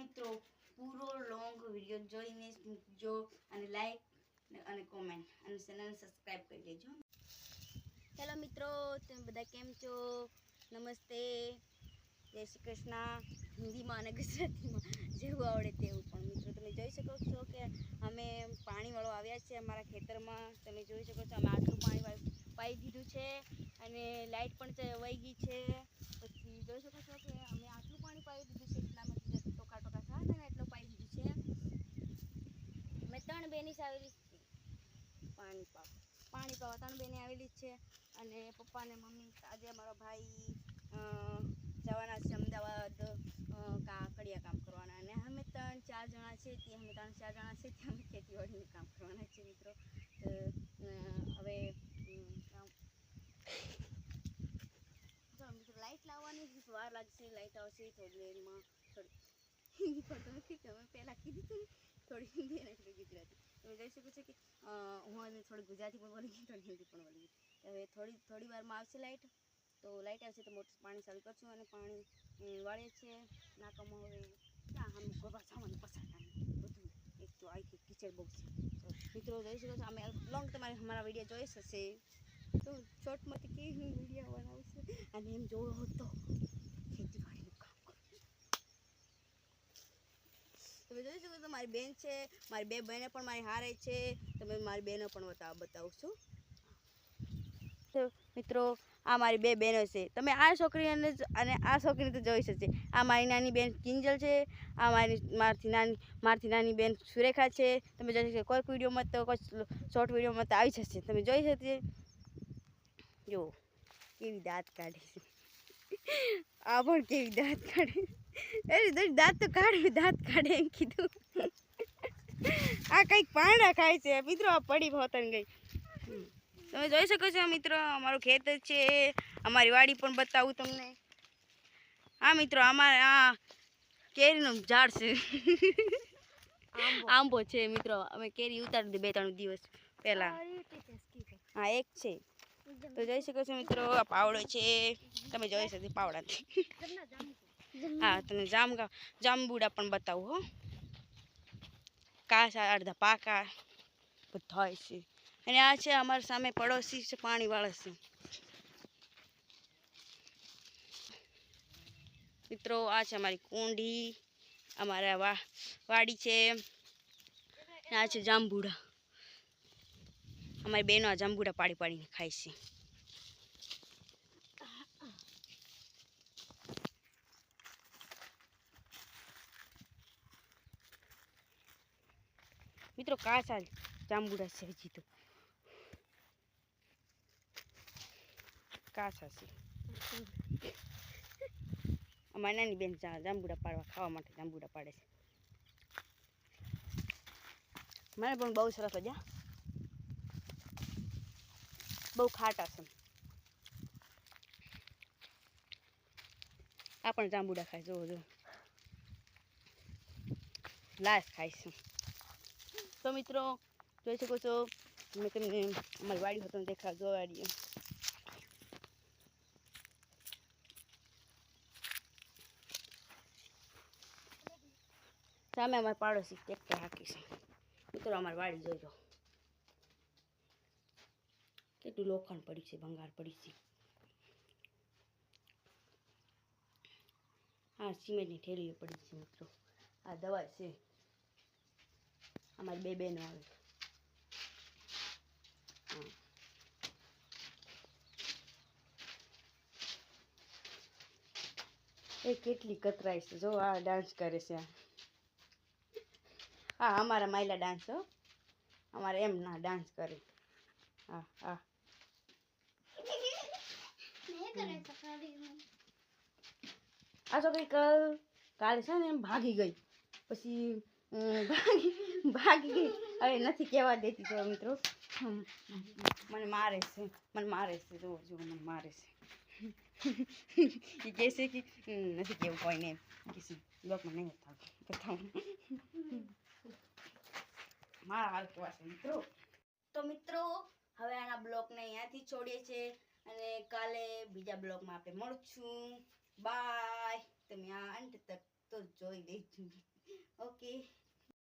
મિત્રો પૂરો long video જોઈને મૂકજો અને લાઈક અને કોમેન્ટ અને ચેનલ સબસ્ક્રાઇબ કરી દેજો. હેલો મિત્રો, તમે બધા કેમ છો? નમસ્તે, જય શ્રી કૃષ્ણ. હિન્દીમાં અને ગુજરાતીમાં જેવું આવડે તેવું. પણ મિત્રો તમે જોઈ શકો છો કે અમે પાણીવાળો આવ્યા છે અમારા ખેતરમાં. તમે જોઈ શકો છો અમે આટલું પાણી પાઈ દીધું છે અને લાઇટ પણ વહી ગઈ છે. પછી જોઈ શકો છો કે અમે આટલું પાણી પાઈ દીધું છે. એટલામાં ટોકા ટોકા થયા ને એટલું પાઈ દીધું છે. મેં 3 બેની આવેલી પાણી પાવા 3 બેની આવેલી છે. અને પપ્પા ને મમ્મી આજે અમારો ભાઈ જવાના છે અમદાવાદ કાકડિયા કામ કરવાના. અને અમે 3-4 જણા છે તે અમે 3-4 જણા છે તે અમે ખેતીવાડીનું કામ કરવાના છે મિત્રો. હવે મિત્રો લાઈટ લાવવાની વાર લાગશે. લાઈટ આવશે થોડી દેરમાં. હિન્દી પડતો નથી તમે પહેલાં કીધું હતું ને થોડી હિન્દી અને થોડી ગુજરાતી. તમે જોઈ શકો છો કે હું થોડી ગુજરાતી પણ બોલી ગઈ, થોડી હિન્દી પણ બોલી ગઈ. હવે થોડી વારમાં આવશે લાઈટ. તો લાઈટ આવશે તો મોટર પાણી ચાલુ કરશું અને પાણી વાળે છે નાકામાં. હવે ક્યાં અમે ગોબા જવાનું પસારવાનું બધું એક તો આખી કિચડ બહુ છે. તો મિત્રો જોઈ શકો છો અમે લોંગ તમારે અમારા વિડીયો જોઈ શકશે તો શોર્ટમાંથી કેવી વિડીયો બનાવશે. અને એમ જોવો તો ખેતીવાડીનું કામ કરું છું. તમે જોઈ શકો છો મારી બેન છે, મારી 2 બહેનો પણ મારી હારે છે. તમે મારી બહેનો પણ બતાવું છું. તો મિત્રો આ મારી 2 બહેનો છે. તમે આ છોકરીને અને આ છોકરીને તો જોઈ શકશે. આ મારી નાની બેન કિંજલ છે. આ મારથી નાની બેન સુરેખા છે. તમે જોઈ શકશો કોઈક વિડીયોમાં તો કોઈ શોર્ટ વિડીયોમાં તો આવી જશે. તમે જોઈ શકશે. જો કેવી દાંત કાઢે છે. આ પણ કેવી દાંત કાઢે. દાંત તો કાઢે, દાંત કાઢે એમ કીધું. આ કંઈક પાંડા ખાય છે મિત્રો. આ પડી હોતન ગઈ. તમે જોઈ શકો છો મિત્રો અમારું ખેતર છે. અમારી વાડી પણ બતાવું તમને. હા મિત્રો અમારે આ કેરીનું ઝાડ છે. આંબો છે મિત્રો. અમે કેરી ઉતારી દીધી 2-3 દિવસ પહેલા. હા એક છે. તો જોઈ શકો છો મિત્રો આ પાવડો છે. તમે જોઈ શકો પાવડાથી. હા તમે જાંબુડા પણ બતાવું હો. કાચા અડધા પાકા બધા છે. અને આ છે અમારા સામે પડોશી છે પાણીવાળા છે. મિત્રો આ છે અમારી કુંડી, અમારા વાડી છે. આ છે જાંબુડા. અમારી બહેનો આ જાંબુડા પાડીને ખાય છે. મિત્રો કાચા જાંબુડા છે હજી તો. કાચા છે. અમારી નાની બેન જાંબુડા પાડવા ખાવા માટે જાંબુડા પાડે છે. મને પણ બહુ સરસ લાગ્યા. બહુ ખાટા છે. આ પણ જાંબુડા ખાય. જો લાશ ખાય છે. તો મિત્રો જોઈ શકો છો મેં તમને અમારી વાડી હતો દેખાડજો. વાડી સામે અમારા પાડોશી ટ્રેક્ટર હાકી છે. મિત્રો અમારી વાડી જોઈ લો કેટલું લોખંડ પડી છે, ભંગાર પડી છે. હા સિમેન્ટની થેલીઓ પડી છે મિત્રો. આ દવા છે. અમારી 2 બહેનો આવે. એ કેટલી કતરાય છે. જો આ ડાન્સ કરે છે. હા અમારા માયલા ડાન્સ હો. અમારે એમ ના ડાન્સ કરે. હા હા આ છોકરી કાલે છે ને એમ ભાગી ગઈ. પછી ભાગી ગઈ. હવે નથી કહેવા દેતી. તો મિત્રો મને મારે છે. જો મને મારે છે. એ કહે છે કે નથી કેવું કોઈને. બ્લોકમાં નહીં બતાવું. મારા હાલ કેવા છે મિત્રો. તો મિત્રો હવે આના બ્લોગને અહીંયાથી છોડીએ છીએ અને કાલે બીજા બ્લોગમાં આપણે મળશું. બાય. તમે આ અંત તક તો જોઈ લેજો. ઓકે